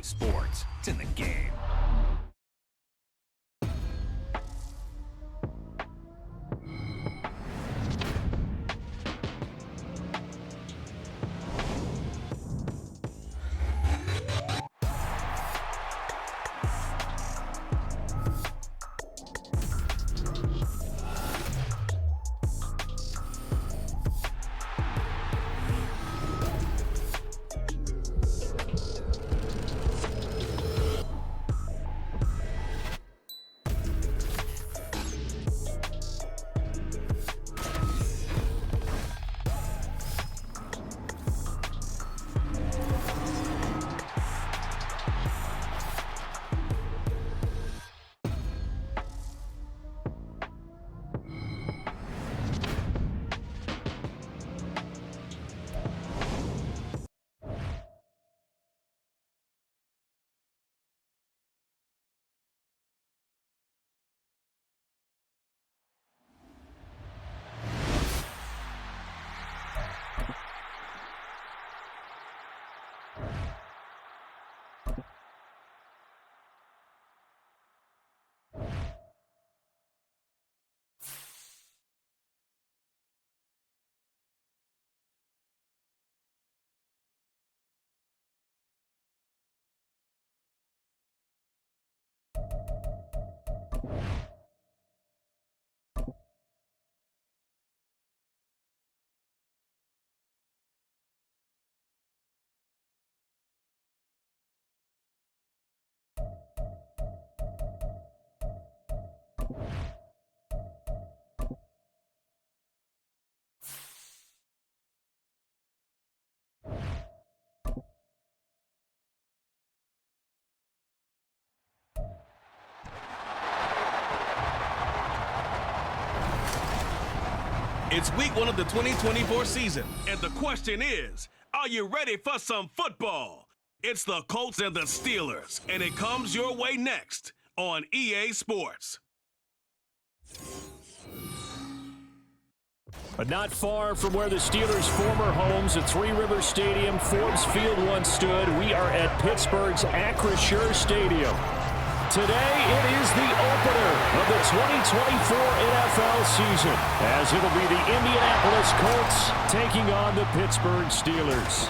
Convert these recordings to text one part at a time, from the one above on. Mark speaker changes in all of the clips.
Speaker 1: Sports. It's in the game.
Speaker 2: It's week 1 of the 2024 season, and the question is, are you ready for some football? It's the Colts and the Steelers, and it comes your way next on EA Sports.
Speaker 3: But not far from where the Steelers' former homes at Three Rivers Stadium, Forbes Field once stood, we are at Pittsburgh's Acrisure Stadium. Today, it is the opener of the 2024 NFL season, as it'll be the Indianapolis Colts taking on the Pittsburgh Steelers.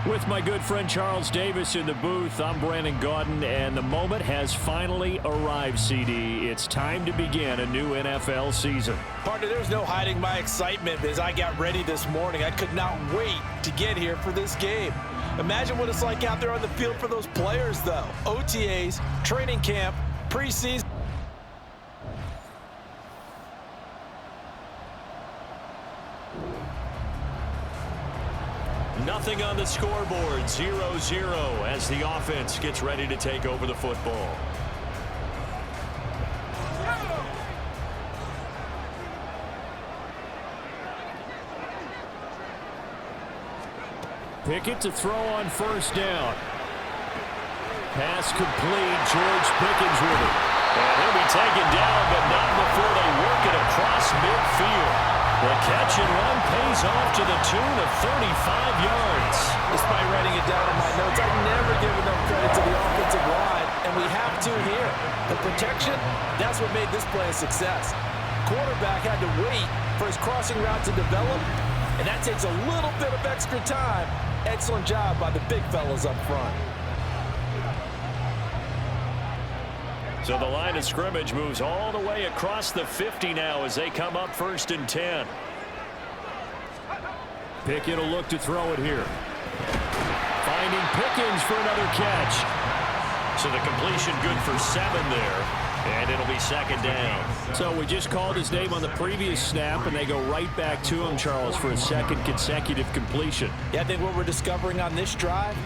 Speaker 3: With my good friend Charles Davis in the booth, I'm Brandon Gaudin, and the moment has finally arrived, CD. It's time to begin a new NFL season.
Speaker 4: Partner, there's no hiding my excitement as I got ready this morning. I could not wait to get here for this game. Imagine what it's like out there on the field for those players, though. OTAs, training camp, preseason.
Speaker 3: Nothing on the scoreboard, 0-0 as the offense gets ready to take over the football. Pickett to throw on first down. Pass complete, George Pickens with it. And he'll be taken down, but not before they work it across midfield. The catch and run pays off to the tune of 35 yards.
Speaker 4: Despite writing it down in my notes, I've never given them credit to the offensive line, and we have to here. The protection, that's what made this play a success. Quarterback had to wait for his crossing route to develop, and that takes a little bit of extra time. Excellent job by the big fellas up front.
Speaker 3: So the line of scrimmage moves all the way across the 50 now as they come up 1st and 10. Pickett will look to throw it here. Finding Pickens for another catch. So the completion good for 7 there. And it'll be 2nd down. So we just called his name on the previous snap, and they go right back to him, Charles, for a 2nd consecutive completion.
Speaker 4: Yeah, I think what we're discovering on this drive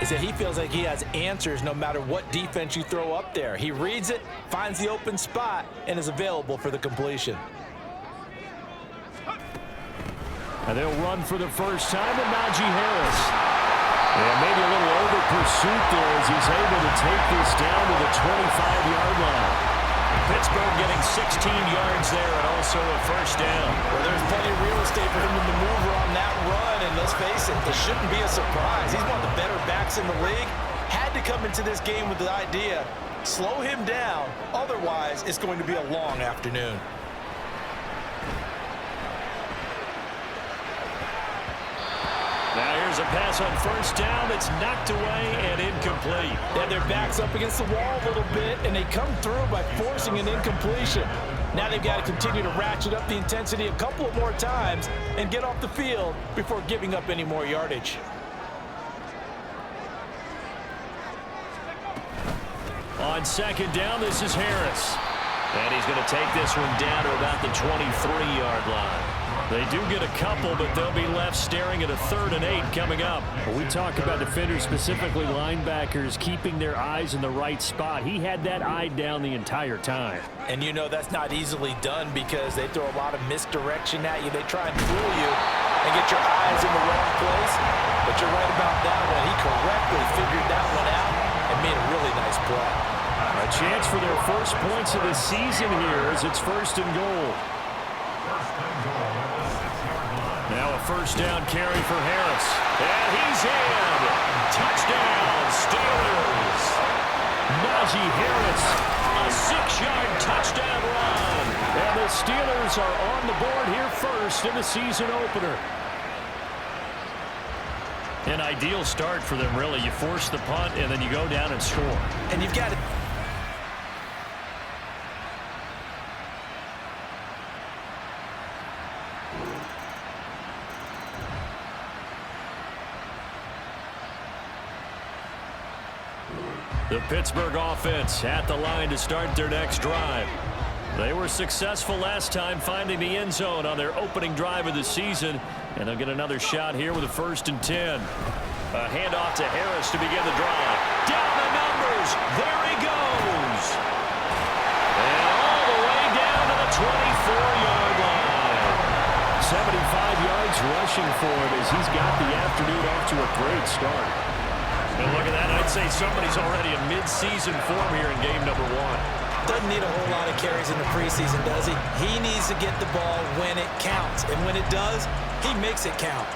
Speaker 4: is that he feels like he has answers no matter what defense you throw up there. He reads it, finds the open spot, and is available for the completion.
Speaker 3: And they'll run for the first time to Najee Harris. And maybe a little over pursuit there as he's able to take this down to the 25-yard line. Pittsburgh getting 16 yards there and also a first down.
Speaker 4: Well, there's plenty of real estate for him to maneuver on that run, and let's face face it, it shouldn't be a surprise. He's one of the better backs in the league. Had to come into this game with the idea, slow him down, otherwise it's going to be a long afternoon.
Speaker 3: Now here's a pass on first down that's knocked away and incomplete.
Speaker 4: Yeah, their back's up against the wall a little bit, and they come through by forcing an incompletion. Now they've got to continue to ratchet up the intensity a couple of more times and get off the field before giving up any more yardage.
Speaker 3: On second down, this is Harris. And he's going to take this one down to about the 23-yard line. They do get a couple, but they'll be left staring at a 3rd and 8 coming up. When we talk about defenders, specifically linebackers, keeping their eyes in the right spot. He had that eye down the entire time.
Speaker 4: And you know that's not easily done because they throw a lot of misdirection at you. They try and fool you and get your eyes in the wrong place. But you're right about that one. He correctly figured that one out and made a really nice play.
Speaker 3: A chance for their first points of the season here as it's 1st and goal. Now a first down carry for Harris. And he's in. Touchdown, Steelers. Najee Harris, a 6-yard touchdown run. And the Steelers are on the board here first in the season opener. An ideal start for them, really. You force the punt, and then you go down and score.
Speaker 4: And you've got to...
Speaker 3: The Pittsburgh offense at the line to start their next drive. They were successful last time finding the end zone on their opening drive of the season, and they'll get another shot here with a 1st and 10. A handoff to Harris to begin the drive. Down the numbers. There he goes. And all the way down to the 24-yard line. 75 yards rushing for him as he's got the afternoon off to a great start. And look at that. I'd say somebody's already in mid-season form here in game number 1.
Speaker 4: Doesn't need a whole lot of carries in the preseason, does he? He needs to get the ball when it counts. And when it does, he makes it count.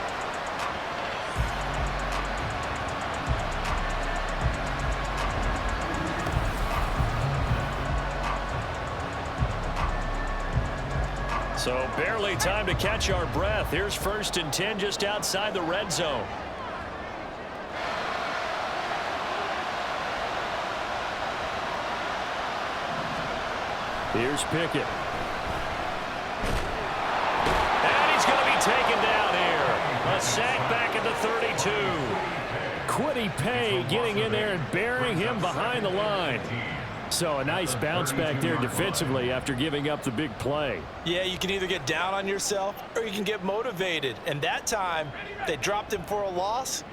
Speaker 3: So barely time to catch our breath. Here's 1st and 10 just outside the red zone. Here's Pickett. And he's going to be taken down here. A sack back at the 32. Kwity Paye getting in there and burying him behind the line. So a nice bounce back there defensively after giving up the big play.
Speaker 4: Yeah, you can either get down on yourself or you can get motivated. And that time, they dropped him for a loss.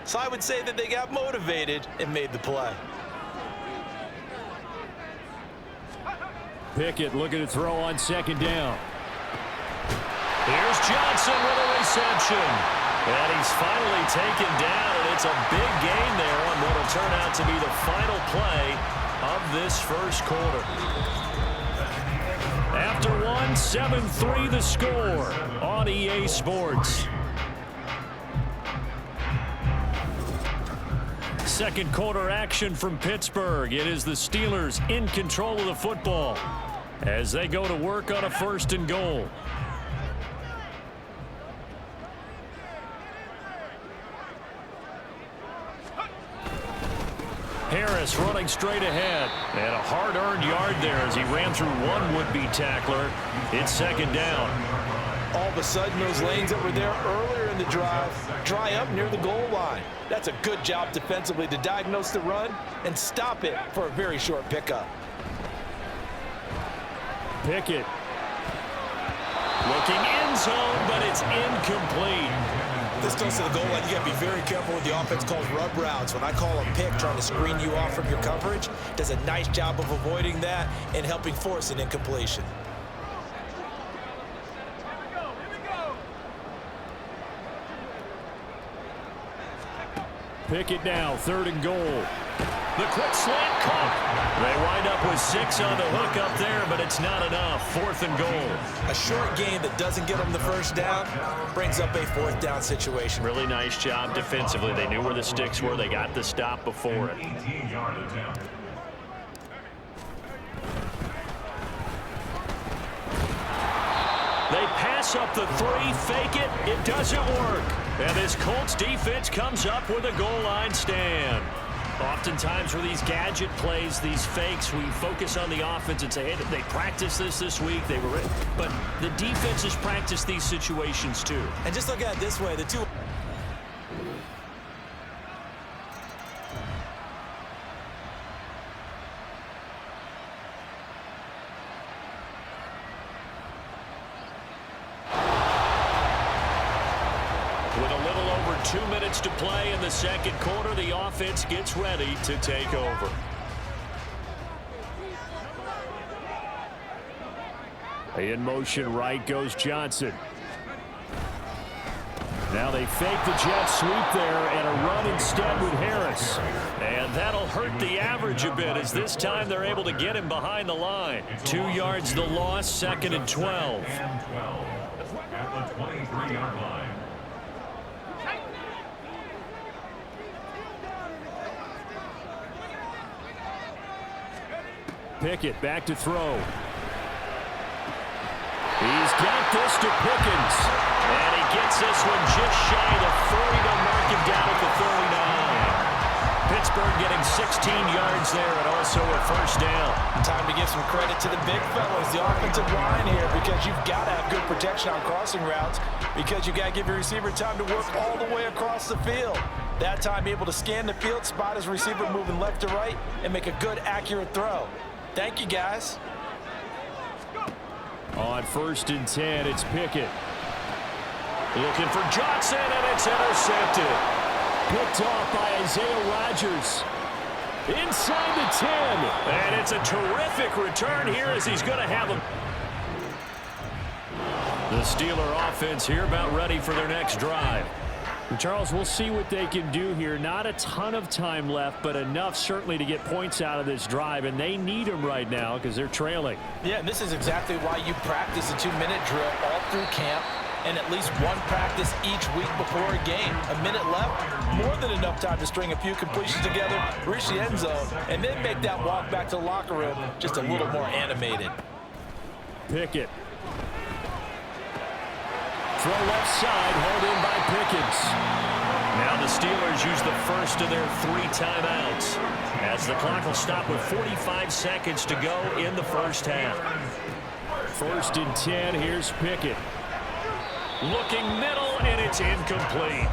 Speaker 4: So I would say that they got motivated and made the play.
Speaker 3: Pickett looking to throw on second down. Here's Johnson with a reception. And he's finally taken down, and it's a big gain there on what will turn out to be the final play of this first quarter. After one, 7-3 the score on EA Sports. Second quarter action from Pittsburgh. It is the Steelers in control of the football as they go to work on a 1st and goal. Harris running straight ahead. And a hard-earned yard there as he ran through one would-be tackler. It's 2nd down.
Speaker 4: All of a sudden, those lanes that were there earlier in the drive dry up near the goal line. That's a good job defensively to diagnose the run and stop it for a very short pickup.
Speaker 3: Pickett looking end zone, but it's incomplete.
Speaker 4: This goes to the goal line. You got to be very careful with the offense calls rub routes. When I call a pick trying to screen you off from your coverage, does a nice job of avoiding that and helping force an incompletion.
Speaker 3: Pickett now, 3rd and goal. The quick slant caught. They wind up with 6 on the hook up there, but it's not enough. 4th and goal.
Speaker 4: A short game that doesn't get them the first down brings up a 4th down situation.
Speaker 3: Really nice job defensively. They knew where the sticks were. They got the stop before it. They pass up the 3, fake it. It doesn't work. And this Colts defense comes up with a goal line stand. Oftentimes for these gadget plays, these fakes, we focus on the offense and say, hey, they practiced this week. They were ready. But the defenses practice these situations too.
Speaker 4: And just look at it this way, the two...
Speaker 3: With a little over 2 minutes to play in the second quarter, the offense gets ready to take over. In motion right goes Johnson. Now they fake the jet sweep there and a run instead with Harris. And that'll hurt the average a bit as this time they're able to get him behind the line. 2 yards the loss, 2nd and 12.
Speaker 1: At the 23-yard line.
Speaker 3: Pickett back to throw. He's got this to Pickens. And he gets this one just shy of the 40 to mark him down at the 39. Pittsburgh getting 16 yards there and also a first down.
Speaker 4: Time to give some credit to the big fellas, the offensive line here, because you've got to have good protection on crossing routes, because you've got to give your receiver time to work all the way across the field. That time able to scan the field, spot his receiver moving left to right, and make a good, accurate throw. Thank you, guys.
Speaker 3: On 1st and 10, it's Pickett. Looking for Johnson, and it's intercepted. Picked off by Isaiah Rodgers. Inside the 10. And it's a terrific return here as he's going to have him. The Steeler offense here about ready for their next drive. And Charles, we'll see what they can do here. Not a ton of time left, but enough certainly to get points out of this drive, and they need them right now because they're trailing.
Speaker 4: Yeah, and this is exactly why you practice a 2-minute drill all through camp and at least one practice each week before a game. A minute left, more than enough time to string a few completions together, reach the end zone, and then make that walk back to the locker room just a little more animated.
Speaker 3: Pickett. Throw left side, hauled in by Pickens. Now the Steelers use the first of their 3 timeouts as the clock will stop with 45 seconds to go in the first half. 1st and 10, here's Pickett. Looking middle, and it's incomplete.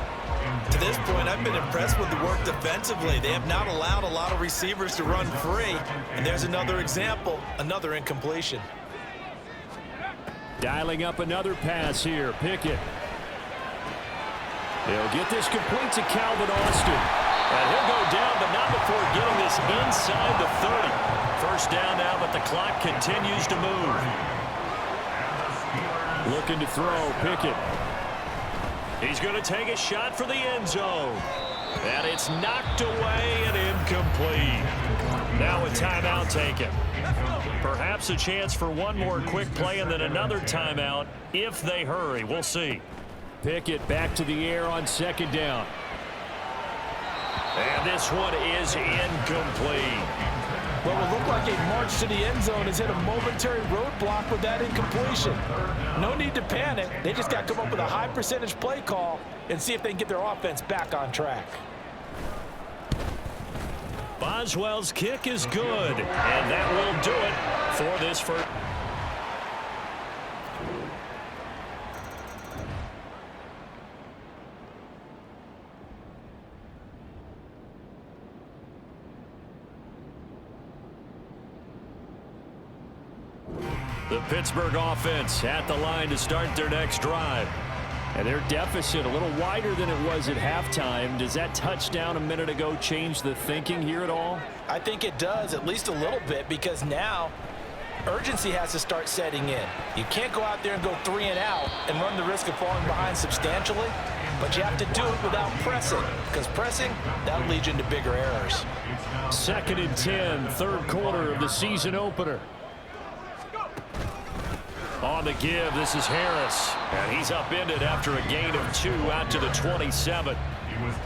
Speaker 4: To this point, I've been impressed with the work defensively. They have not allowed a lot of receivers to run free. And there's another example, another incompletion.
Speaker 3: Dialing up another pass here, Pickett. He'll get this complete to Calvin Austin. And he'll go down, but not before getting this inside the 30. First down now, but the clock continues to move. Looking to throw, Pickett. He's going to take a shot for the end zone. And it's knocked away and incomplete. Now a timeout taken. Perhaps a chance for one more quick play and then another timeout if they hurry. We'll see. Pickett back to the air on 2nd down. And this one is incomplete.
Speaker 4: Well, it looked like a march to the end zone has hit a momentary roadblock with that incompletion. No need to panic. They just got to come up with a high percentage play call and see if they can get their offense back on track.
Speaker 3: Boswell's kick is good, and that will do it for this first. The Pittsburgh offense at the line to start their next drive. And their deficit a little wider than it was at halftime. Does that touchdown a minute ago change the thinking here at all?
Speaker 4: I think it does, at least a little bit, because now urgency has to start setting in. You can't go out there and go 3 and out and run the risk of falling behind substantially. but you have to do it without pressing, because pressing, that'll lead you into bigger errors.
Speaker 3: 2nd and 10, third quarter of the season opener. On the give, this is Harris, and he's upended after a gain of 2 out to the 27.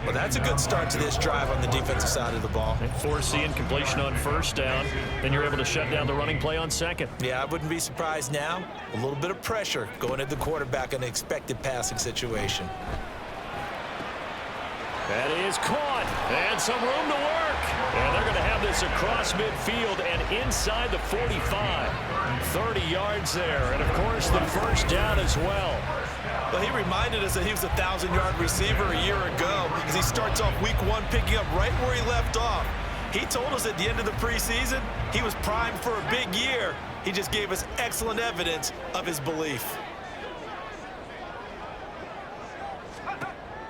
Speaker 4: Well, that's a good start to this drive on the defensive side of the ball.
Speaker 3: Force the incompletion on first down, then you're able to shut down the running play on second.
Speaker 4: Yeah, I wouldn't be surprised now. A little bit of pressure going at the quarterback in an expected passing situation.
Speaker 3: That is caught, and some room to work. And they're going to have this across midfield and inside the 45. 30 yards there, and of course the first down as well.
Speaker 4: Well, he reminded us that he was a 1,000-yard receiver a year ago as he starts off week 1 picking up right where he left off. He told us at the end of the preseason he was primed for a big year. He just gave us excellent evidence of his belief.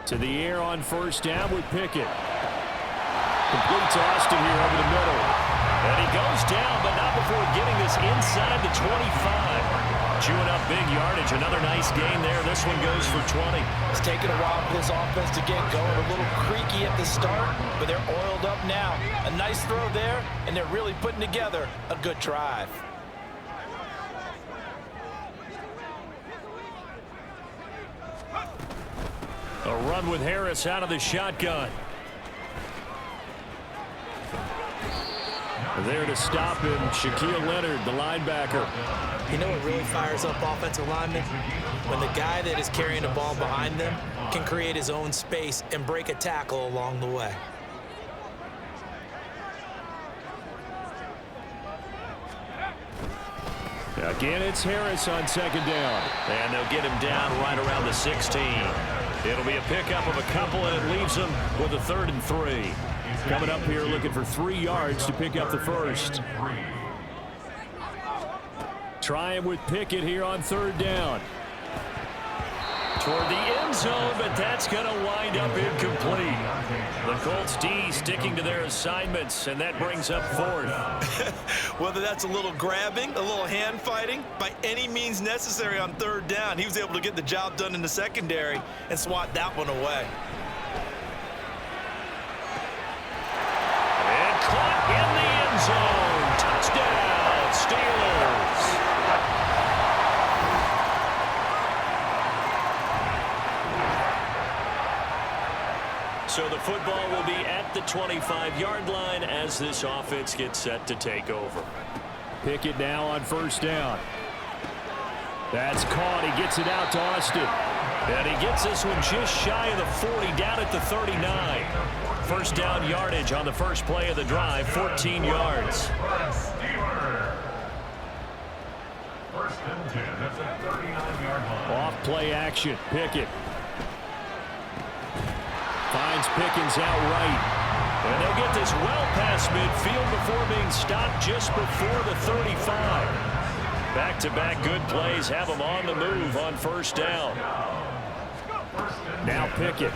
Speaker 3: To the air on first down with Pickett. Complete to Austin here over the middle. And he goes down, but not before getting this inside the 25. Chewing up big yardage. Another nice gain there. This one goes for 20.
Speaker 4: It's taken a while for this offense to get going. A little creaky at the start, but they're oiled up now. A nice throw there, and they're really putting together a good drive.
Speaker 3: A run with Harris out of the shotgun. There to stop him, Shaquille Leonard, the linebacker.
Speaker 4: You know what really fires up offensive linemen? When the guy that is carrying the ball behind them can create his own space and break a tackle along the way.
Speaker 3: Again, it's Harris on second down. And they'll get him down right around the 16. It'll be a pickup of a couple, and it leaves them with a 3rd and 3. Coming up here looking for 3 yards to pick up the first. Trying with Pickett here on 3rd down. Toward the end zone, but that's going to wind up incomplete. The Colts D sticking to their assignments, and that brings up 4th.
Speaker 4: Whether that's a little grabbing, a little hand fighting, by any means necessary on 3rd down, he was able to get the job done in the secondary and swat that one away.
Speaker 3: And caught in the end zone. Touchdown, Steelers. So the football will be at the 25-yard line as this offense gets set to take over. Pickett now on first down. That's caught. He gets it out to Austin. And he gets this one just shy of the 40, down at the 39. First down yardage on the first play of the drive, 14 yards.
Speaker 1: First and 10, that's a 39-yard line.
Speaker 3: Off play action, Pickett. Finds Pickens out right. And they'll get this well past midfield before being stopped just before the 35. Back-to-back good plays have them on the move on first down. Now Pickett.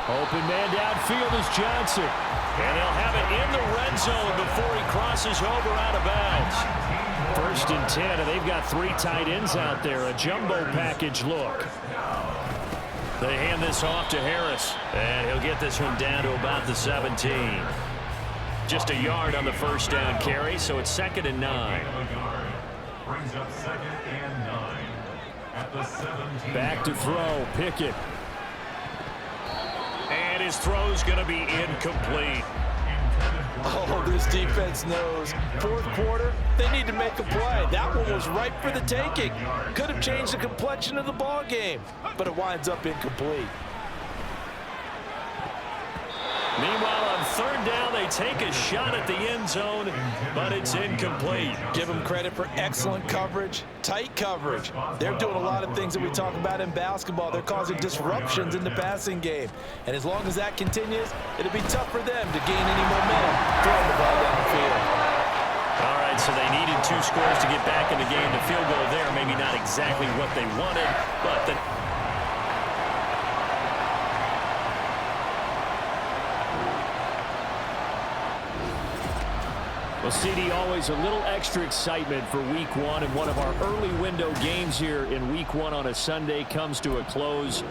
Speaker 3: Open man downfield is Johnson. And they'll have it in the red zone before he crosses over out of bounds. First and 10, and they've got 3 tight ends out there. A jumbo package look. They hand this off to Harris, and he'll get this one down to about the 17. Just a yard on the first down carry, so it's 2nd and 9.
Speaker 1: Brings up 2nd and 9 at the 17.
Speaker 3: Back to throw, Pickett. And his throw's going to be incomplete.
Speaker 4: Oh, this defense knows. 4th quarter, they need to make a play. That one was ripe for the taking. Could have changed the complexion of the ball game, but it winds up incomplete.
Speaker 3: Meanwhile, on 3rd down, they take a shot at the end zone, but it's incomplete.
Speaker 4: Give them credit for excellent coverage, tight coverage. They're doing a lot of things that we talk about in basketball. They're causing disruptions in the passing game. And as long as that continues, it'll be tough for them to gain any momentum throwing the ball downfield.
Speaker 3: All right, so they needed 2 scores to get back in the game. The field goal there, maybe not exactly what they wanted, but the Well, CD, always a little extra excitement for Week 1, and one of our early window games here in Week 1 on a Sunday comes to a close.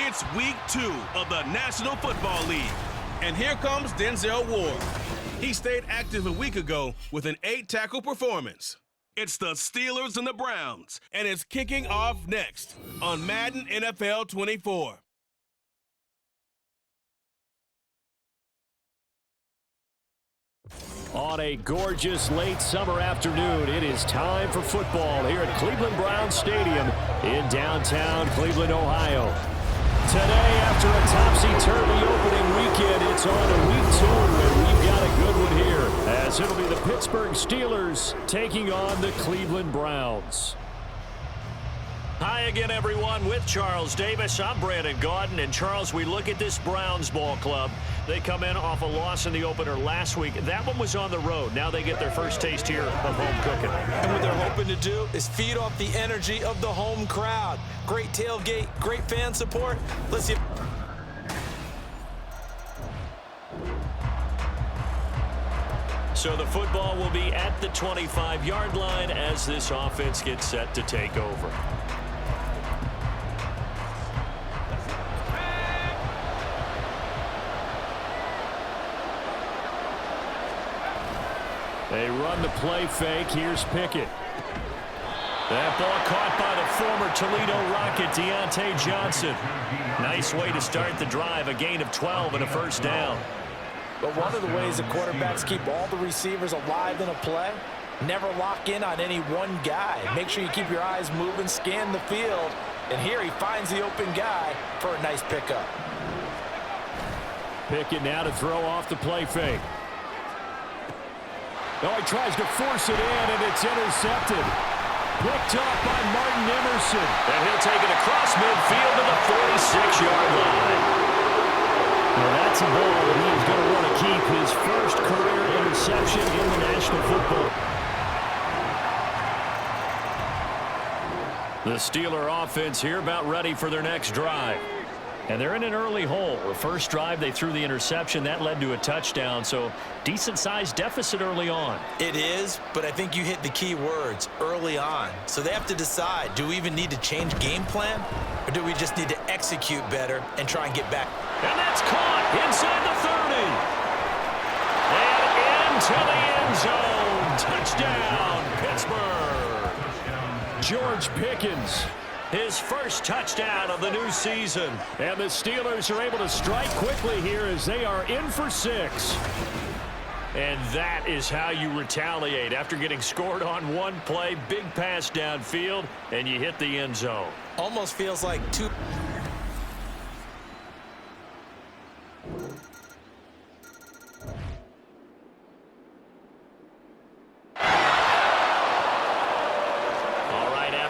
Speaker 2: It's Week 2 of the National Football League. And here comes Denzel Ward. He stayed active a week ago with an 8-tackle performance. It's the Steelers and the Browns, and it's kicking off next on Madden NFL 24.
Speaker 3: On a gorgeous late summer afternoon, it is time for football here at Cleveland Browns Stadium in downtown Cleveland, Ohio. Today, after a topsy-turvy opening weekend, it's on to Week 2, and we've got a good one here, as it'll be the Pittsburgh Steelers taking on the Cleveland Browns. Hi again, everyone. With Charles Davis, I'm Brandon Gaudin. And Charles, we look at this Browns ball club. They come in off a loss in the opener last week. That one was on the road. Now they get their first taste here of home cooking.
Speaker 4: And what they're hoping to do is feed off the energy of the home crowd. Great tailgate, great fan support. Let's see.
Speaker 3: So the football will be at the 25-yard line as this offense gets set to take over. They run the play fake. Here's Pickett. That ball caught by the former Toledo Rocket, Deontay Johnson. Nice way to start the drive. A gain of 12 and a first down.
Speaker 4: But one of the ways that quarterbacks keep all the receivers alive in a play, never lock in on any one guy. Make sure you keep your eyes moving, scan the field. And here he finds the open guy for a nice pickup.
Speaker 3: Pickett now to throw off the play fake. Oh, he tries to force it in, and it's intercepted. Picked up by Martin Emerson. And he'll take it across midfield to the 46-yard line. Now that's a ball that he is going to want to keep, his first career interception in the National Football. The Steeler offense here about ready for their next drive. And they're in an early hole. The first drive, they threw the interception. That led to a touchdown, so decent-sized deficit early on.
Speaker 4: It is, but I think you hit the key words, early on. So they have to decide, do we even need to change game plan, or do we just need to execute better and try and get back?
Speaker 3: And that's caught inside the 30. And into the end zone. Touchdown, Pittsburgh. George Pickens. His first touchdown of the new season. And the Steelers are able to strike quickly here as they are in for 6. And that is how you retaliate after getting scored on one play. Big pass downfield, and you hit the end zone.
Speaker 4: Almost feels like two.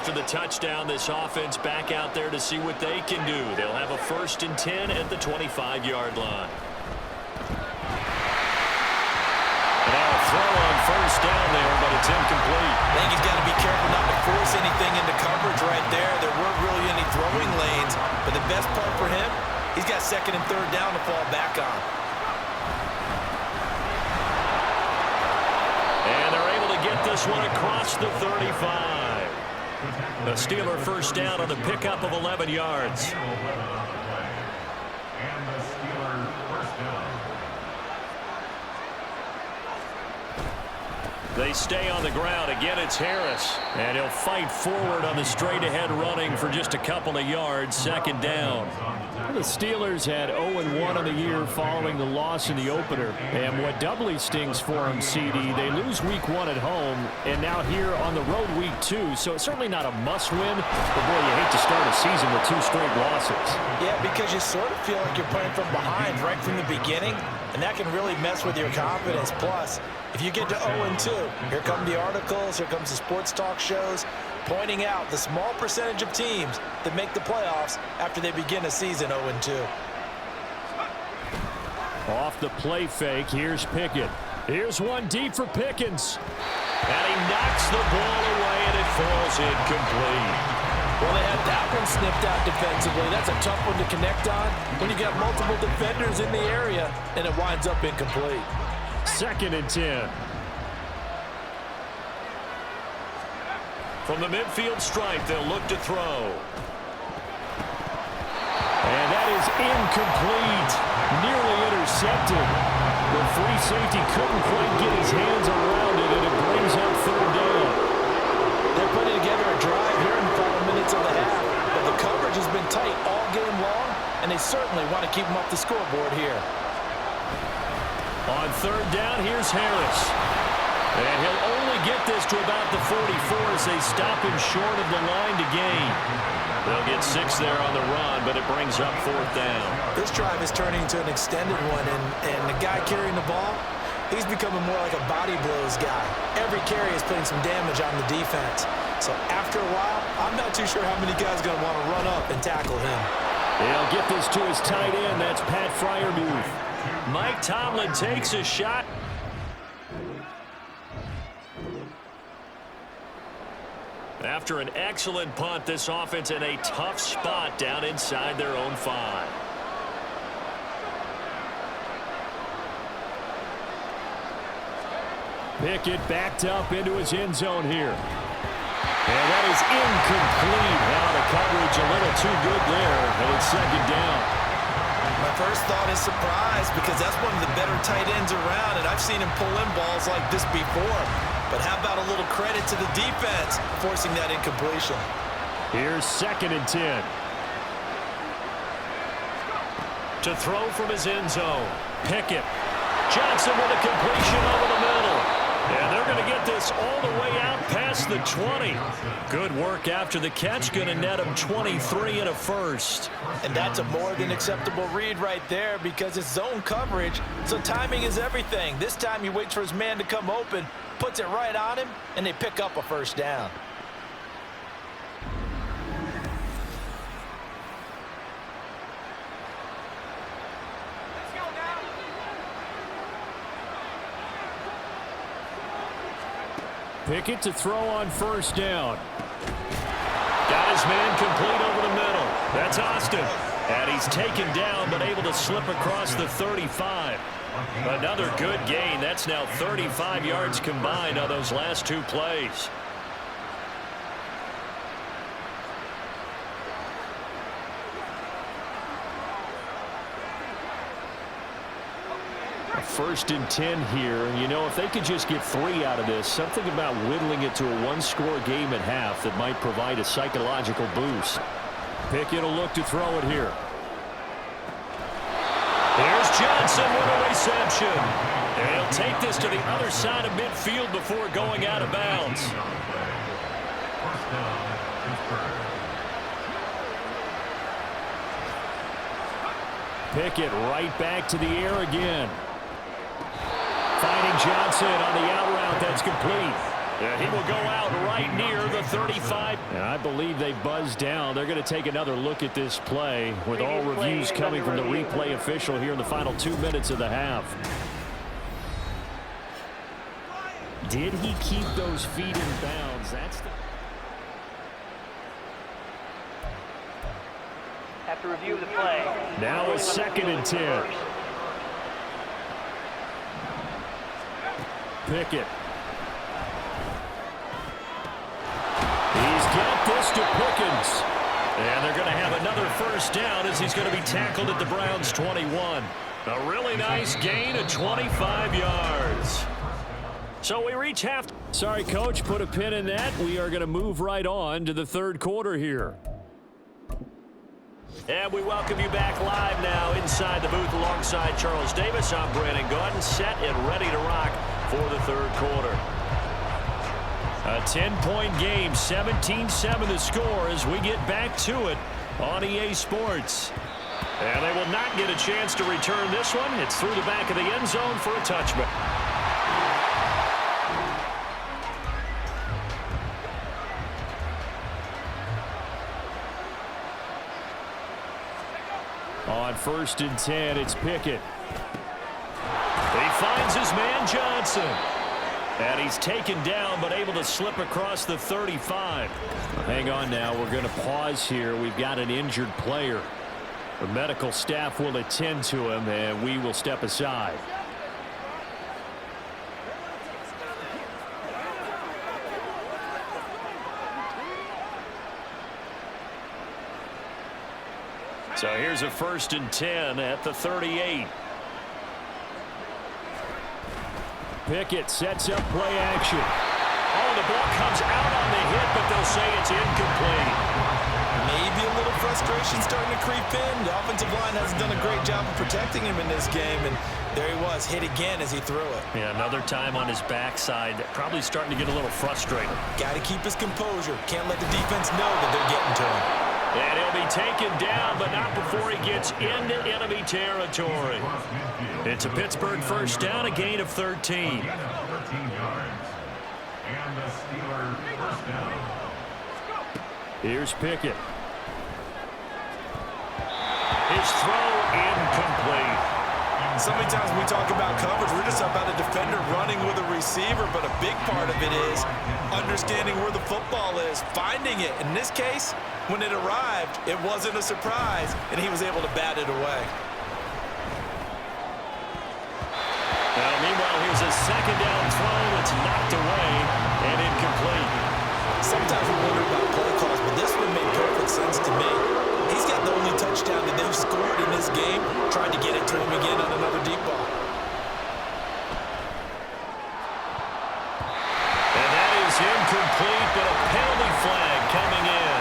Speaker 3: After the touchdown, this offense back out there to see what they can do. They'll have a 1st and 10 at the 25-yard line. Now a throw on first down there, but it's incomplete.
Speaker 4: I think he's got to be careful not to force anything into coverage right there. There weren't really any throwing lanes, but the best part for him, he's got 2nd and 3rd down to fall back on.
Speaker 3: And they're able to get this one across the 35. A Steeler first down on the pickup of 11 yards.
Speaker 1: And the Steelers first down.
Speaker 3: They stay on the ground. Again, it's Harris. And he'll fight forward on the straight-ahead running for just a couple of yards. Second down. The Steelers had 0-1 on the year following the loss in the opener. And what doubly stings for them, CD, they lose week 1 at home, and now here on the road week 2. So it's certainly not a must-win. But, boy, you hate to start a season with 2 straight losses.
Speaker 4: Yeah, because you sort of feel like you're playing from behind right from the beginning, and that can really mess with your confidence. Plus, if you get to 0-2, here come the articles, here comes the sports talk shows, pointing out the small percentage of teams that make the playoffs after they begin a season 0-2.
Speaker 3: Off the play fake, here's Pickett. Here's one deep for Pickens. And he knocks the ball away, and it falls incomplete.
Speaker 4: Well, they had that one snipped out defensively. That's a tough one to connect on when you got multiple defenders in the area, and it winds up incomplete.
Speaker 3: 2nd and 10. From the midfield stripe, they'll look to throw. And that is incomplete. Nearly intercepted. The free safety couldn't quite get his hands around it, and it brings up 3rd down.
Speaker 4: They're putting together a drive here in the final minutes of the half, but the coverage has been tight all game long, and they certainly want to keep them off the scoreboard here.
Speaker 3: On 3rd down, here's Harris. And he'll only get this to about the 44 as they stop him short of the line to gain. They'll get 6 there on the run, but it brings up 4th down.
Speaker 4: This drive is turning into an extended one, and the guy carrying the ball, he's becoming more like a body blows guy. Every carry is putting some damage on the defense. So after a while, I'm not too sure how many guys are going to want to run up and tackle him.
Speaker 3: He'll get this to his tight end. That's Pat Freiermuth. Mike Tomlin takes a shot. After an excellent punt, this offense in a tough spot down inside their own 5. Pickett backed up into his end zone here. And that is incomplete. Now the coverage a little too good there, and it's 2nd down.
Speaker 4: My first thought is surprise, because that's one of the better tight ends around, and I've seen him pull in balls like this before. But how about a little credit to the defense forcing that incompletion?
Speaker 3: Here's 2nd and 10. To throw from his end zone. Pickett. Johnson with a completion over the middle. And they're going to get this all the way out past the 20. Good work after the catch. Going to net him 23 and a first.
Speaker 4: And that's a more than acceptable read right there, because it's zone coverage, so timing is everything. This time he waits for his man to come open, puts it right on him, and they pick up a 1st down.
Speaker 3: Pickett to throw on 1st down. Got his man complete over the middle. That's Austin. And he's taken down, but able to slip across the 35. Another good gain. That's now 35 yards combined on those last 2 plays. First and 10 here. You know, if they could just get 3 out of this, something about whittling it to a 1-score game at half that might provide a psychological boost. Pickett will look to throw it here. There's Johnson with a reception. And he'll take this to the other side of midfield before going out of bounds. Pickett right back to the air again. Finding Johnson on the out route. That's complete. He will go out right near the 35. And I believe they buzzed down. They're going to take another look at this play with all reviews coming from the replay official here in the final 2 minutes of the half. Did he keep those feet in bounds? That's the...
Speaker 5: After review of the play.
Speaker 3: Now it's 2nd and 10. Pickett. He's got this to Pickens. And they're going to have another 1st down as he's going to be tackled at the Browns' 21. A really nice gain of 25 yards. So we reach half. Sorry, Coach, put a pin in that. We are going to move right on to the third quarter here. And we welcome you back live now inside the booth alongside Charles Davis. I'm Brandon Gaudin, set and ready to rock for the third quarter. A 10-point game, 17-7 the score as we get back to it on EA Sports. And they will not get a chance to return this one. It's through the back of the end zone for a touchback. On 1st and 10, it's Pickett. He finds his man Johnson. And he's taken down, but able to slip across the 35. Hang on now. We're going to pause here. We've got an injured player. The medical staff will attend to him, and we will step aside. So here's a 1st and 10 at the 38. Pickett sets up play action. Oh, the ball comes out on the hit, but they'll say it's incomplete.
Speaker 4: Maybe a little frustration starting to creep in. The offensive line hasn't done a great job of protecting him in this game, and there he was, hit again as he threw it.
Speaker 3: Yeah, another time on his backside, probably starting to get a little frustrated.
Speaker 4: Got to keep his composure. Can't let the defense know that they're getting to him.
Speaker 3: And he'll be taken down, but not before he gets into enemy territory. It's a Pittsburgh first down, a gain of 13.
Speaker 1: 13 yards. And the Steelers first down.
Speaker 3: Here's Pickett. His throw incomplete.
Speaker 4: So many times when we talk about coverage, we're just about a defender running with a receiver, but a big part of it is understanding where the football is, finding it. In this case, when it arrived, it wasn't a surprise, and he was able to bat it away.
Speaker 3: Now, meanwhile, here's a second down throw that's knocked away and incomplete.
Speaker 4: Sometimes we wonder about play calls, but this one made perfect sense to me. He's got the only touchdown that they've scored in this game, tried to get it to him again on another deep ball.
Speaker 3: And that is incomplete, but a penalty flag coming in.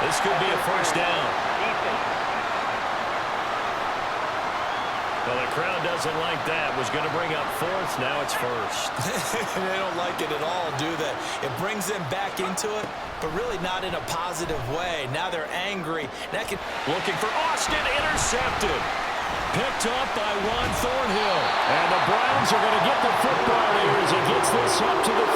Speaker 3: This could be a first down. Well, the crowd doesn't like that. Was going to bring up 4th. Now it's 1st.
Speaker 4: They don't like it at all, do they? It brings them back into it, but really not in a positive way. Now they're angry.
Speaker 3: Looking for Austin, intercepted. Picked up by Ron Thornhill. And the Browns are going to get the football here as he gets this up to the...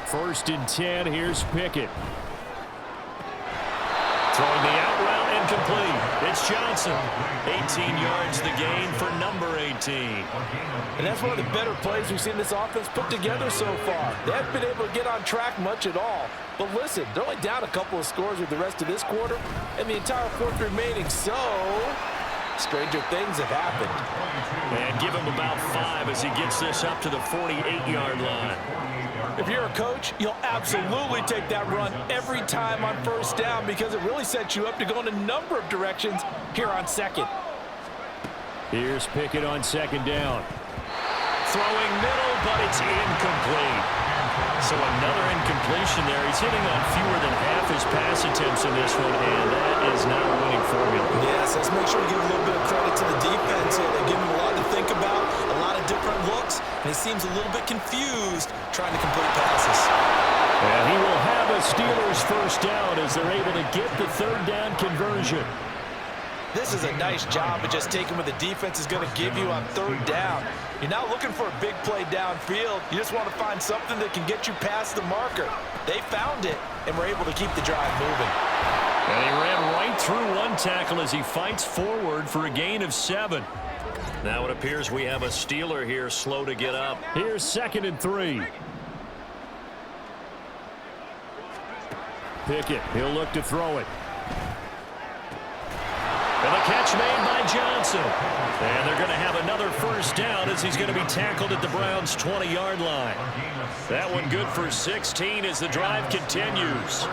Speaker 3: First and 10, here's Pickett. Throwing the out route, incomplete. It's Johnson. 18 yards the gain for number 18.
Speaker 4: And that's one of the better plays we've seen this offense put together so far. They haven't been able to get on track much at all. But listen, they're only down a couple of scores with the rest of this quarter, and the entire 4th remaining, so stranger things have happened.
Speaker 3: And give him about 5 as he gets this up to the 48-yard line.
Speaker 4: If you're a coach, you'll absolutely take that run every time on first down because it really sets you up to go in a number of directions here on second.
Speaker 3: Here's Pickett on second down. Throwing middle, but it's incomplete. So another incompletion there. He's hitting on fewer than half his pass attempts in this one, and that is not a winning formula.
Speaker 4: Yes, let's make sure we give a little bit of credit to the defense here. They give him a lot to think about, a lot of different looks, and he seems a little bit confused trying to complete passes.
Speaker 3: And he will have a Steelers first down as they're able to get the third down conversion.
Speaker 4: This is a nice job of just taking what the defense is going to give you on third down. You're not looking for a big play downfield. You just want to find something that can get you past the marker. They found it, and were able to keep the drive moving.
Speaker 3: And he ran right through one tackle as he fights forward for a gain of 7. Now it appears we have a Steeler here slow to get up. Here's 2nd and 3. Pickett, he'll look to throw it. And the catch made by Johnson. And they're going to have another first down as he's going to be tackled at the Browns' 20-yard line. That one good for 16 as the drive continues.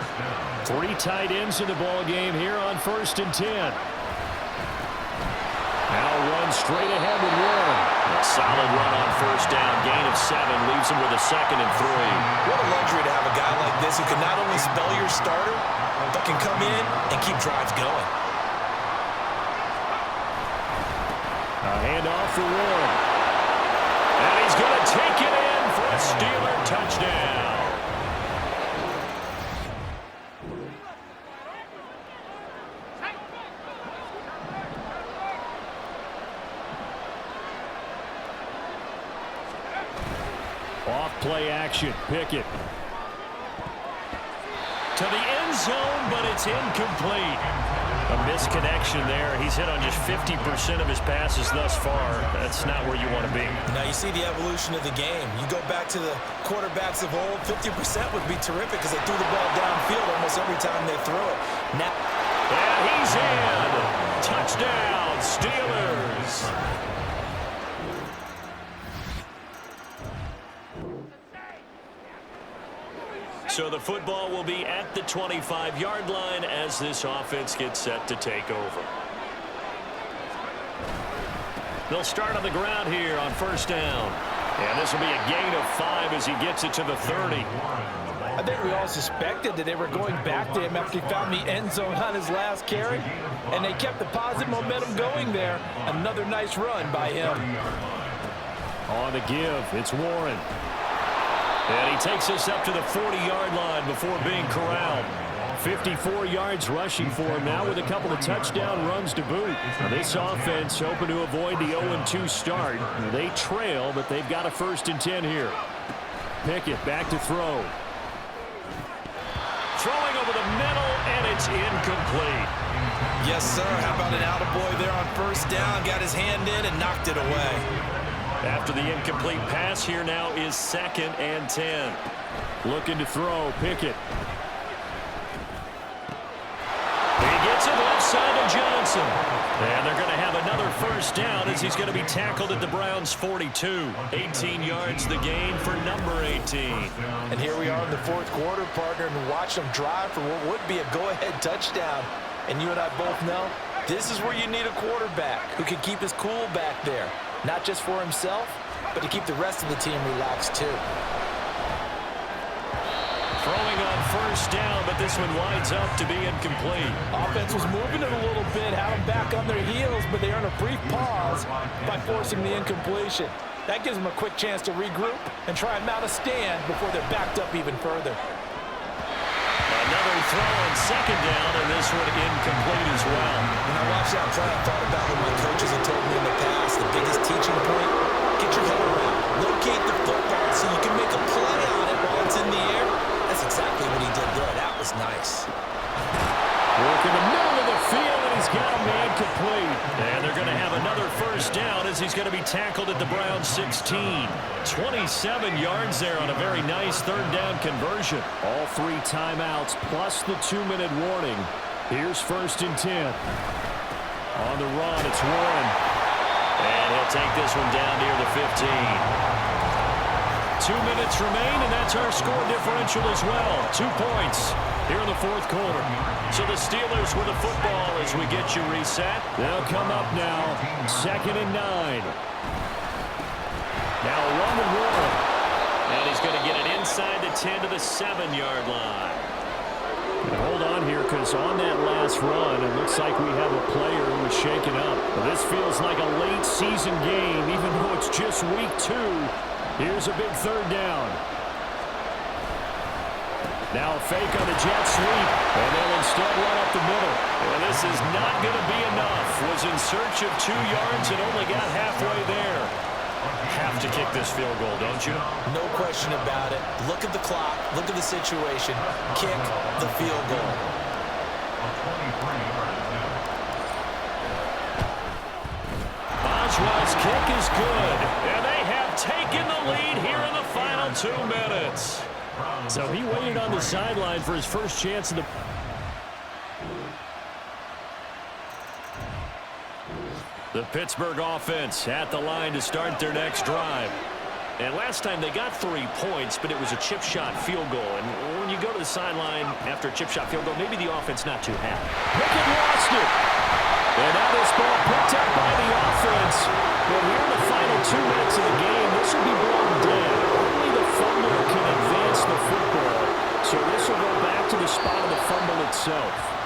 Speaker 3: 3 tight ends in the ball game here on 1st and 10. Now run straight ahead with Warren. A solid run on first down. Gain of 7 leaves him with a 2nd and 3.
Speaker 4: What a luxury to have a guy like this who can not only spell your starter, but can come in and keep drives going.
Speaker 3: A handoff for Warren. And he's going to take it in for a Steeler touchdown. Off play action. Pickett. To the end zone, but it's incomplete. A misconnection there. He's hit on just 50% of his passes thus far. That's not where you want to be.
Speaker 4: Now you see the evolution of the game. You go back to the quarterbacks of old, 50% would be terrific because they threw the ball downfield almost every time they throw it. Now,
Speaker 3: and he's in. Touchdown, Steelers. So the football will be at the 25-yard line as this offense gets set to take over. They'll start on the ground here on first down. And this will be a gain of 5 as he gets it to the 30.
Speaker 4: I think we all suspected that they were going back to him after he found the end zone on his last carry. And they kept the positive momentum going there. Another nice run by him.
Speaker 3: On the give, it's Warren. And he takes us up to the 40-yard line before being corralled. 54 yards rushing for him now with a couple of touchdown runs to boot. This offense hoping to avoid the 0-2 start. They trail, but they've got a 1st and 10 here. Pickett back to throw. Throwing over the middle, and it's incomplete.
Speaker 4: Yes, sir. How about an attaboy there on first down? Got his hand in and knocked it away.
Speaker 3: After the incomplete pass, here now is 2nd and 10. Looking to throw, Pickett. He gets it left side to Johnson. And they're going to have another first down as he's going to be tackled at the Browns' 42. 18 yards the gain for number 18.
Speaker 4: And here we are in the 4th quarter, partner, and watch them drive for what would be a go-ahead touchdown. And you and I both know this is where you need a quarterback who can keep his cool back there. Not just for himself, but to keep the rest of the team relaxed too.
Speaker 3: Throwing on first down, but this one winds up to be incomplete.
Speaker 4: Offense was moving it a little bit, had them back on their heels, but they earned a brief pause by forcing the incompletion. That gives them a quick chance to regroup and try and mount a stand before they're backed up even further.
Speaker 3: Another throw on 2nd down, and this one incomplete as well.
Speaker 4: When I watched that play, I thought about what my coaches have told me in the past. The biggest teaching point, get your head around. Locate the football so you can make a play on it while it's in the air. That's exactly what he did there. That was nice.
Speaker 3: Work in the middle of the field, and he's got a man complete. And they're going to have another first down as he's going to be tackled at the Browns' 16. 27 yards there on a very nice 3rd down conversion. All 3 timeouts plus the 2-minute warning. Here's 1st and 10. On the run, it's Warren. And he'll take this one down near the 15. 2 minutes remain, and that's our score differential as well. 2 points here in the 4th quarter. So the Steelers with the football as we get you reset. They'll come up now, 2nd and 9. Now run with Warren. And he's going to get it inside the 10 to the 7-yard line. And hold on here, because on that last run, it looks like we have a player who is shaken up. Well, this feels like a late season game, even though it's just week 2. Here's a big 3rd down. Now a fake on the jet sweep, and they'll instead run up the middle. And this is not going to be enough. Was in search of 2 yards and only got halfway there. Have to kick this field goal, don't you?
Speaker 4: No question about it. Look at the clock. Look at the situation. Kick the field goal.
Speaker 3: Boswell's kick is good. And they have taken the lead here in the final 2 minutes. So he waited on the sideline for his first chance in the... The Pittsburgh offense at the line to start their next drive. And last time they got 3 points, but it was a chip shot field goal. And when you go to the sideline after a chip shot field goal, maybe the offense not too happy. Pickett lost it. And now this ball picked up by the offense. But here in the final 2 minutes of the game, this will be blown dead. Only the fumbler can advance the football. So this will go back to the spot of the fumble itself.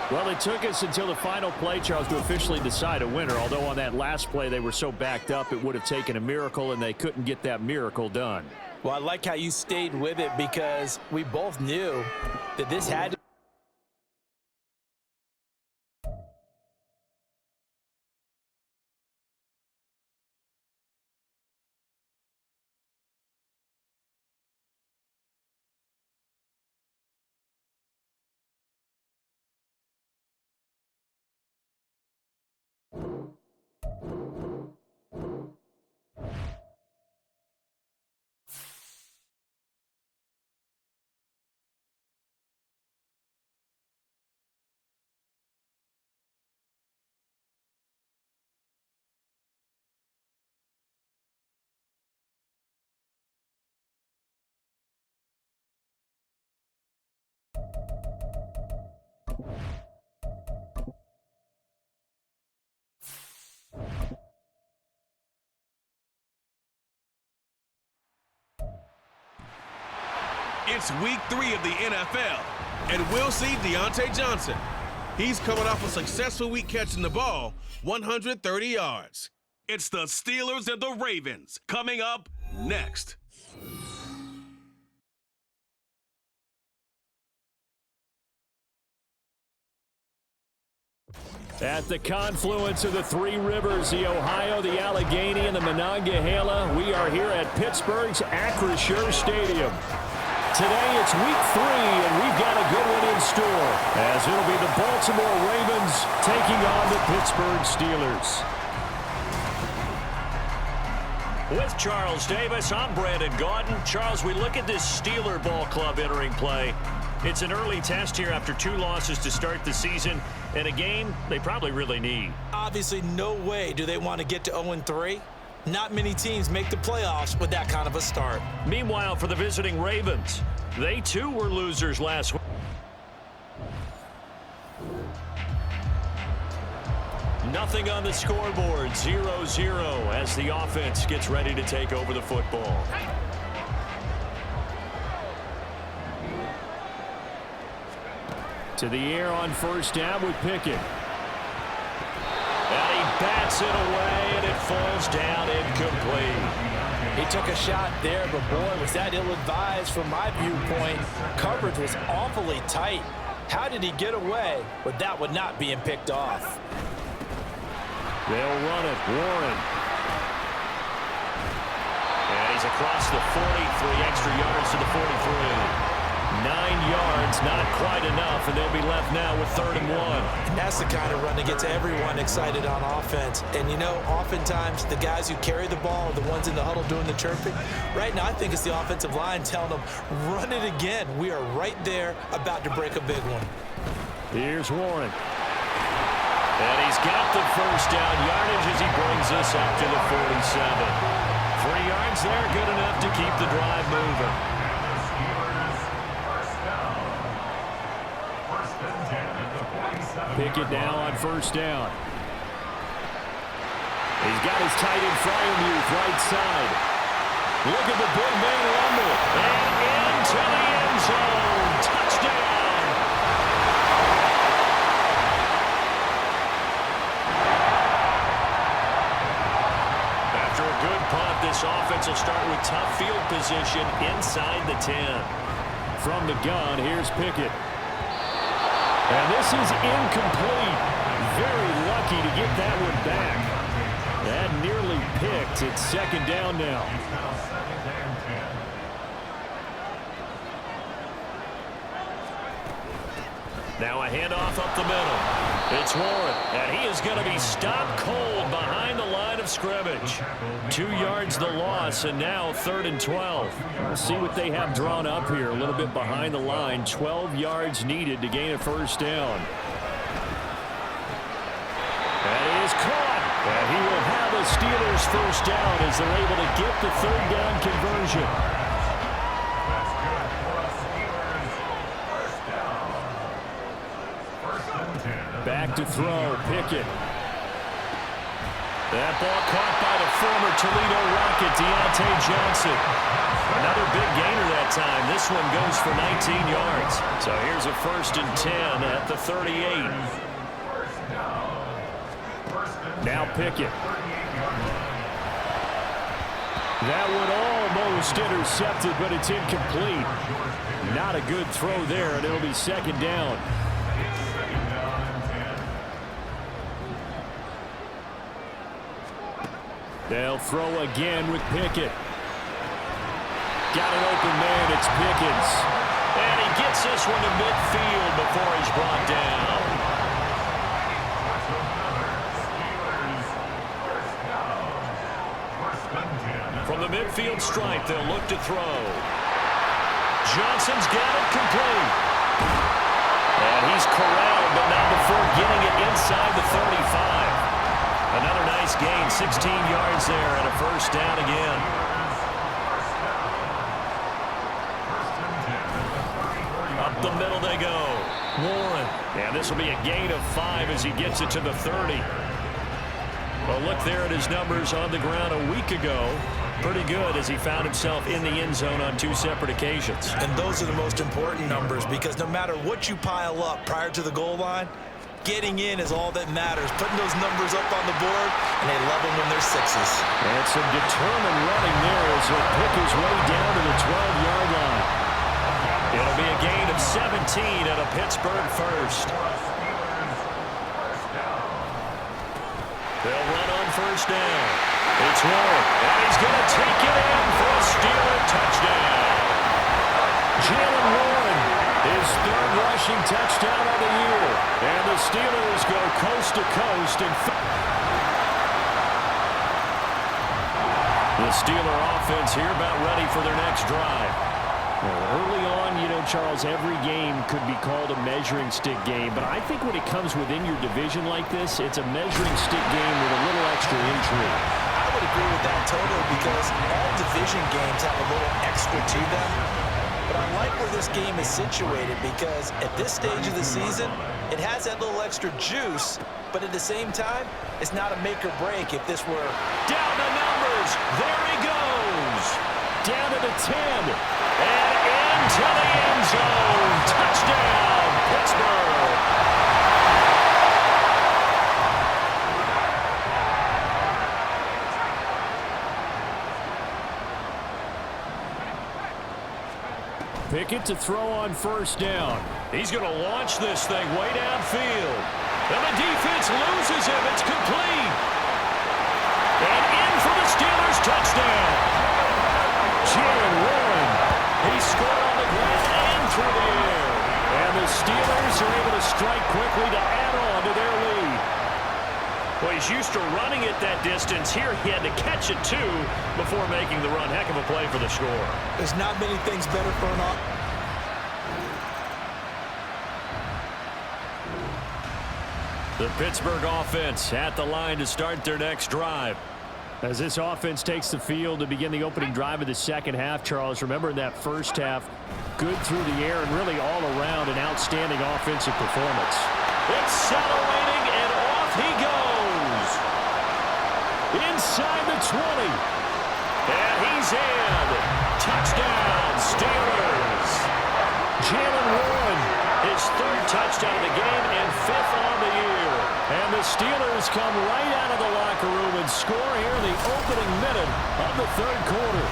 Speaker 3: Well, it took us until the final play, Charles, to officially decide a winner. Although on that last play they were so backed up, it would have taken a miracle, and they couldn't get that miracle done.
Speaker 4: Well, I like how you stayed with it because we both knew that this had to.
Speaker 2: It's week 3 of the NFL, and we'll see Deontay Johnson. He's coming off a successful week catching the ball, 130 yards. It's the Steelers and the Ravens coming up next.
Speaker 3: At the confluence of the 3 rivers, the Ohio, the Allegheny, and the Monongahela, we are here at Pittsburgh's Acrisure Stadium. Today it's week 3, and we've got a good one in store, as it'll be the Baltimore Ravens taking on the Pittsburgh Steelers. With Charles Davis, I'm Brandon Gaudin. Charles, we look at this Steeler ball club entering play. It's an early test here after 2 losses to start the season, and a game they probably really need.
Speaker 4: Obviously, no way do they want to get to 0-3. Not many teams make the playoffs with that kind of a start.
Speaker 3: Meanwhile, for the visiting Ravens, they too were losers last week. Nothing on the scoreboard, 0-0 as the offense gets ready to take over the football. To the air on first down with Pickett. And he bats it away, and it falls down incomplete.
Speaker 4: He took a shot there, but boy, was that ill-advised from my viewpoint. Coverage was awfully tight. How did he get away with that one not being picked off?
Speaker 3: They'll run it, Warren. And he's across the 40, 3 extra yards to the 43. 9 yards, not quite enough, and they'll be left now with 3rd and 1.
Speaker 4: And that's the kind of run that gets everyone excited on offense. And, you know, oftentimes the guys who carry the ball are the ones in the huddle doing the chirping. Right now, I think it's the offensive line telling them, run it again. We are right there about to break a big one.
Speaker 3: Here's Warren. And he's got the first down yardage as he brings us up to the 47. 3 yards there, good enough to keep the drive moving. Pickett now on first down. He's got his tight end Fryermuth right side. Look at the big man rumble. And into the end zone. Touchdown. After a good punt, this offense will start with tough field position inside the 10. From the gun, here's Pickett. And this is incomplete. Very lucky to get that one back. That nearly picked. It's 2nd down now. Now a handoff up the middle. It's Warren, and he is going to be stopped cold behind the line of scrimmage. 2 yards the loss, and now 3rd and 12. Let's see what they have drawn up here. A little bit behind the line. 12 yards needed to gain a first down. And Steelers first down as they're able to get the third down conversion.
Speaker 1: That's good for a Steelers first down. First and 10.
Speaker 3: Back to throw, Pickett. That ball caught by the former Toledo Rocket, Deontay Johnson. Another big gainer that time. This one goes for 19 yards. So here's a first and 10 at the 38. Now Pickett. That one almost intercepted, but it's incomplete. Not a good throw there, and it'll be second down. They'll throw again with Pickett. Got an open man, it's Pickens. And he gets this one to midfield before he's brought down. From the midfield stripe, they'll look to throw. Johnson's got it complete. And he's corralled, but not before getting it inside the 35. Another nice gain, 16 yards there, and a first down again. Up the middle they go. Warren. And this will be a gain of 5 as he gets it to the 30. Well, look there at his numbers on the ground a week ago. Pretty good as he found himself in the end zone on 2 separate occasions.
Speaker 4: And those are the most important numbers because no matter what you pile up prior to the goal line, getting in is all that matters. Putting those numbers up on the board, and they love them when they're 6s.
Speaker 3: And some determined running there as he'll pick his way down to the 12-yard line. It'll be a gain of 17 at a Pittsburgh first. They'll run on first down. It's Warren, and he's going to take it in for a Steeler touchdown. Jalen Warren, his 3rd rushing touchdown of the year. And the Steelers go coast to coast. The Steeler offense here about ready for their next drive. Well, early on, you know, Charles, every game could be called a measuring stick game. But I think when it comes within your division like this, it's a measuring stick game with a little extra intrigue.
Speaker 4: I would agree with that totally because all division games have a little extra to them. But I like where this game is situated because at this stage of the season, it has that little extra juice, but at the same time, it's not a make or break if this were
Speaker 3: down the numbers. There he goes. Down to the 10. And into the end zone. Touchdown, Pittsburgh. Pickett to throw on first down. He's going to launch this thing way downfield. And the defense loses him. It's complete. And in for the Steelers touchdown. Jalen Warren. He scored on the ground and through the air. And the Steelers are able to strike quickly to add on to their lead. Well, he's used to running it that distance. Here he had to catch it, too, before making the run. Heck of a play for the score.
Speaker 4: There's not many things better for an offense.
Speaker 3: The Pittsburgh offense at the line to start their next drive. As this offense takes the field to begin the opening drive of the second half, Charles, remember in that first half, good through the air and really all around an outstanding offensive performance. Accelerating, and off he goes. Inside the 20. And he's in. Touchdown, Steelers. Jalen Warren, his 3rd touchdown of the game and 5th on the year. And the Steelers come right out of the locker room and score here in the opening minute of the 3rd quarter.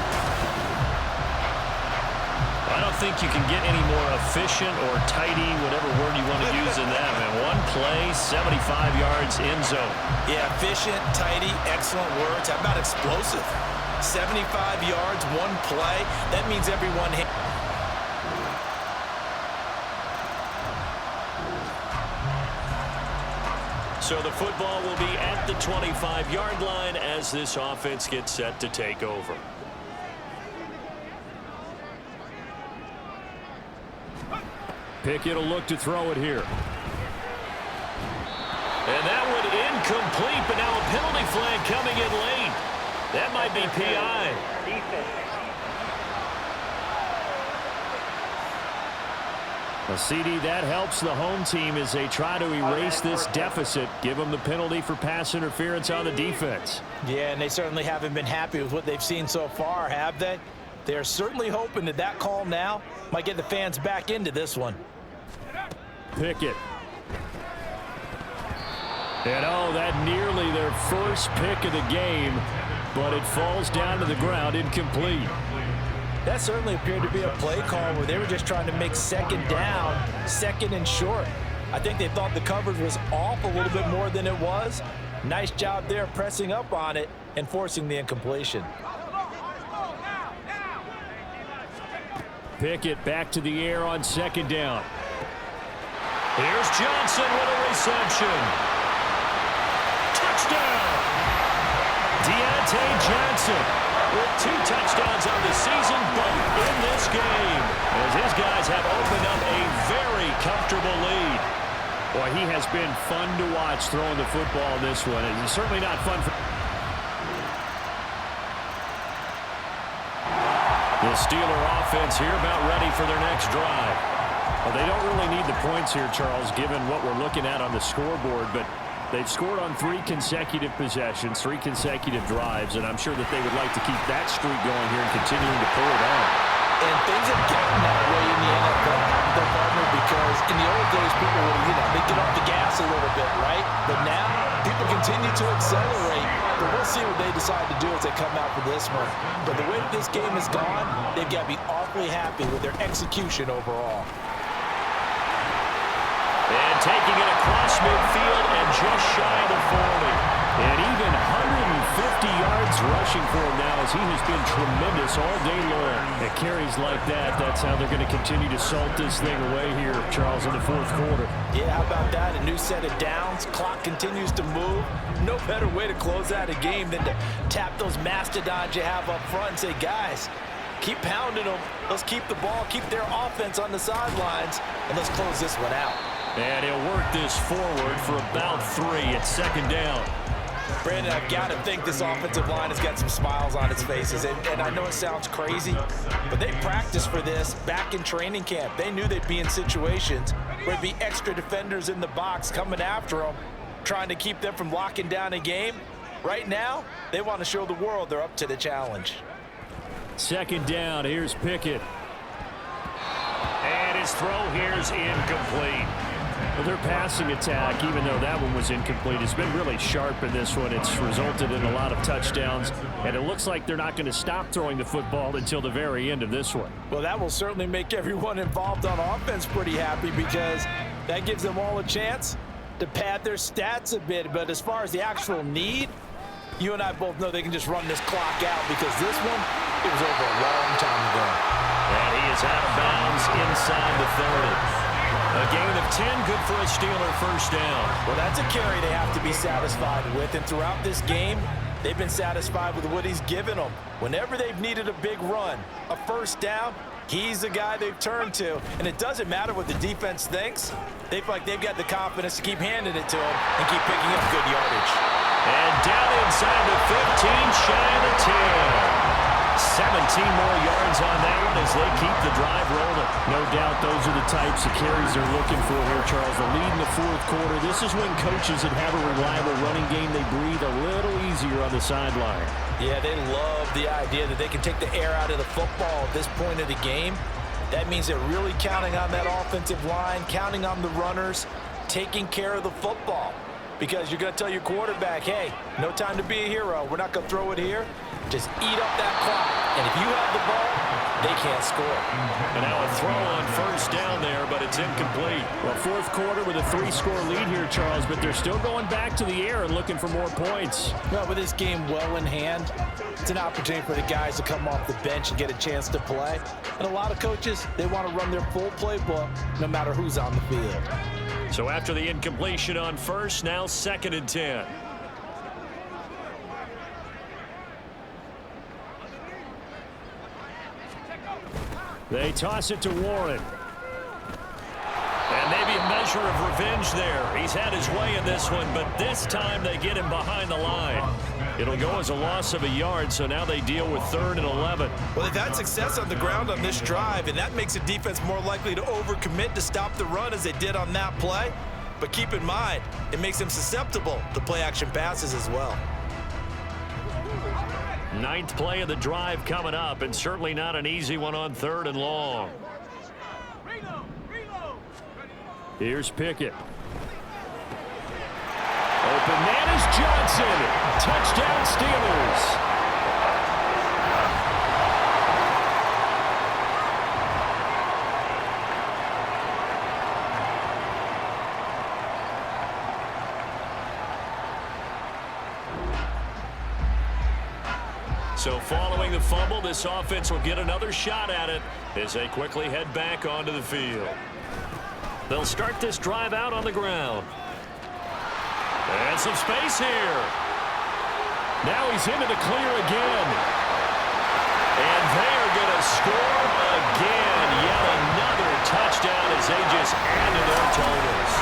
Speaker 3: I don't think you can get any more efficient or tidy, whatever word you want to use in that. Man, one play, 75 yards, end zone.
Speaker 4: Yeah, efficient, tidy, excellent words. How about explosive? 75 yards, one play. That means everyone hit.
Speaker 3: So the football will be at the 25-yard line as this offense gets set to take over. Pickett will look to throw it here. And that one incomplete, but now a penalty flag coming in late. That might be PI.
Speaker 5: Defense.
Speaker 3: Well, CD, that helps the home team as they try to erase this deficit, give them the penalty for pass interference on the defense.
Speaker 4: Yeah, and they certainly haven't been happy with what they've seen so far, have they? They're certainly hoping that that call now might get the fans back into this one.
Speaker 3: Pickett. And oh, that nearly their first pick of the game, but it falls down to the ground incomplete.
Speaker 4: That certainly appeared to be a play call where they were just trying to make second down, second and short. I think they thought the coverage was off a little bit more than it was. Nice job there pressing up on it and forcing the incompletion.
Speaker 3: Pickett back to the air on second down. Here's Johnson with a reception. Touchdown! Deontay Johnson with 2 touchdowns on the season, both in this game, as his guys have opened up a very comfortable lead. Boy, he has been fun to watch throwing the football in this one. It's certainly not fun for the Steeler offense here, about ready for their next drive. Well, they don't really need the points here, Charles, given what we're looking at on the scoreboard, but they've scored on 3 consecutive possessions, 3 consecutive drives, and I'm sure that they would like to keep that streak going here and continuing to pull it on.
Speaker 4: And things have gotten that way in the NFL, their partner, because in the old days, people would, they get off the gas a little bit, right? But now, people continue to accelerate. But we'll see what they decide to do as they come out for this one. But the way that this game has gone, they've got to be awfully happy with their execution overall.
Speaker 3: And taking it across midfield and just shy of the 40. And even 150 yards rushing for him now as he has been tremendous all day long. At carries like that, that's how they're going to continue to salt this thing away here, Charles, in the 4th quarter.
Speaker 4: Yeah, how about that? A new set of downs. Clock continues to move. No better way to close out a game than to tap those mastodons you have up front and say, guys, keep pounding them. Let's keep the ball, keep their offense on the sidelines, and let's close this one out.
Speaker 3: And he'll work this forward for about 3 at second down.
Speaker 4: Brandon, I've got to think this offensive line has got some smiles on its faces. And I know it sounds crazy, but they practiced for this back in training camp. They knew they'd be in situations where there'd be extra defenders in the box coming after them, trying to keep them from locking down a game. Right now, they want to show the world they're up to the challenge.
Speaker 3: Second down, here's Pickett. And his throw here's incomplete. Well, their passing attack, even though that one was incomplete, has been really sharp in this one. It's resulted in a lot of touchdowns, and it looks like they're not going to stop throwing the football until the very end of this one.
Speaker 4: Well, that will certainly make everyone involved on offense pretty happy because that gives them all a chance to pad their stats a bit. But as far as the actual need, you and I both know they can just run this clock out because this one, it was over a long time ago.
Speaker 3: And he is out of bounds inside the 30. A gain of 10, good for a Steeler first down.
Speaker 4: Well, that's a carry they have to be satisfied with. And throughout this game, they've been satisfied with what he's given them. Whenever they've needed a big run, a first down, he's the guy they've turned to. And it doesn't matter what the defense thinks. They feel like they've got the confidence to keep handing it to him and keep picking up good yardage.
Speaker 3: And down inside the 15, shy of the 10. 17 more yards on that one as they keep the drive rolling. No doubt those are the types of carries they're looking for here, Charles. The lead in the 4th quarter. This is when coaches that have a reliable running game, they breathe a little easier on the sideline.
Speaker 4: Yeah, they love the idea that they can take the air out of the football at this point of the game. That means they're really counting on that offensive line, counting on the runners, taking care of the football. Because you're going to tell your quarterback, hey, no time to be a hero. We're not going to throw it here. Just eat up that clock. And if you have the ball, they can't score.
Speaker 3: And now a throw on first down there, but it's incomplete. Well, 4th quarter with a 3-score lead here, Charles, but they're still going back to the air and looking for more points.
Speaker 4: Well, with this game well in hand, it's an opportunity for the guys to come off the bench and get a chance to play. And a lot of coaches, they want to run their full playbook no matter who's on the field.
Speaker 3: So after the incompletion on first, now 2nd and 10. They toss it to Warren. And maybe a measure pressure of revenge there. He's had his way in this one, but this time they get him behind the line. It'll go as a loss of a yard, so now they deal with 3rd and 11.
Speaker 4: Well, they've had success on the ground on this drive, and that makes the defense more likely to overcommit to stop the run as they did on that play. But keep in mind, it makes them susceptible to play-action passes as well.
Speaker 3: 9th play of the drive coming up, and certainly not an easy one on 3rd and long. Here's Pickett. Open man is Johnson. Touchdown Steelers. So following the fumble, this offense will get another shot at it as they quickly head back onto the field. They'll start this drive out on the ground. And some space here. Now he's into the clear again. And they're going to score again. Yet another touchdown as they just add to their totals.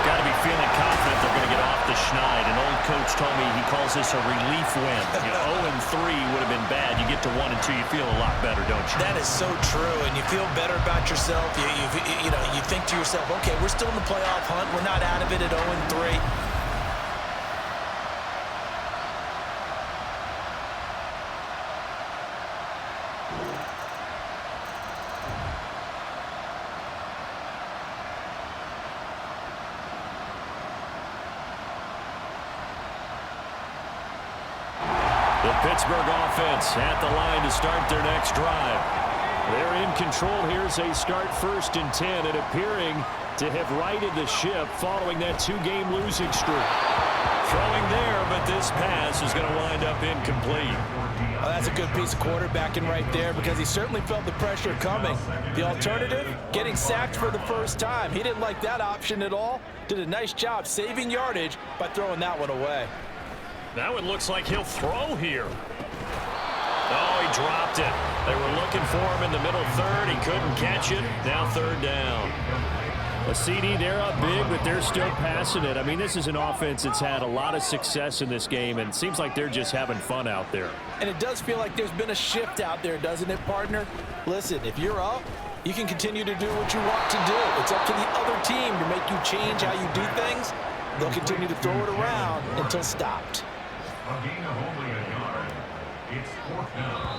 Speaker 3: Got to be feeling confident they're going to get off the schneid. An old coach told me he calls this a relief win. 0-3 would have been bad. You get to 1-2, you feel a lot better, don't you?
Speaker 4: That is so true, and you feel better about yourself. You think to yourself, okay, we're still in the playoff hunt. We're not out of it at 0-3.
Speaker 3: The Pittsburgh offense at the line to start their next drive. They're in control here as they start 1st and 10 and appearing to have righted the ship following that 2-game losing streak. Throwing there, but this pass is going to wind up incomplete.
Speaker 4: Oh, that's a good piece of quarterbacking right there because he certainly felt the pressure coming. The alternative, getting sacked for the first time. He didn't like that option at all. Did a nice job saving yardage by throwing that one away.
Speaker 3: That one looks like he'll throw here. Oh, he dropped it. They were looking for him in the middle 3rd. He couldn't catch it. Now 3rd down. A CD, they're up big, but they're still passing it. I mean, this is an offense that's had a lot of success in this game, and it seems like they're just having fun out there.
Speaker 4: And it does feel like there's been a shift out there, doesn't it, partner? Listen, if you're up, you can continue to do what you want to do. It's up to the other team to make you change how you do things. They'll continue to throw it around until stopped.
Speaker 1: A gain of only a yard. It's 4th down.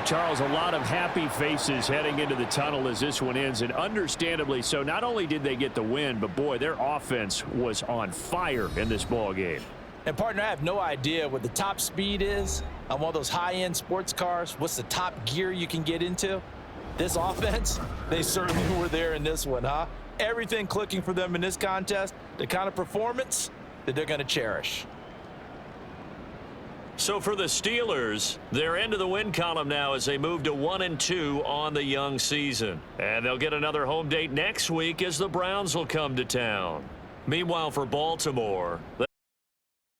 Speaker 3: Charles, a lot of happy faces heading into the tunnel as this one ends, and understandably so. Not only did they get the win, but boy, their offense was on fire in this ball game.
Speaker 4: And partner, I have no idea what the top speed is on one of those high-end sports cars. What's the top gear you can get into? This offense, they certainly were there in this one, huh? Everything clicking for them in this contest, the kind of performance that they're going to cherish.
Speaker 3: So for the Steelers, they're into the win column now as they move to 1-2 on the young season. And they'll get another home date next week as the Browns will come to town. Meanwhile, for Baltimore,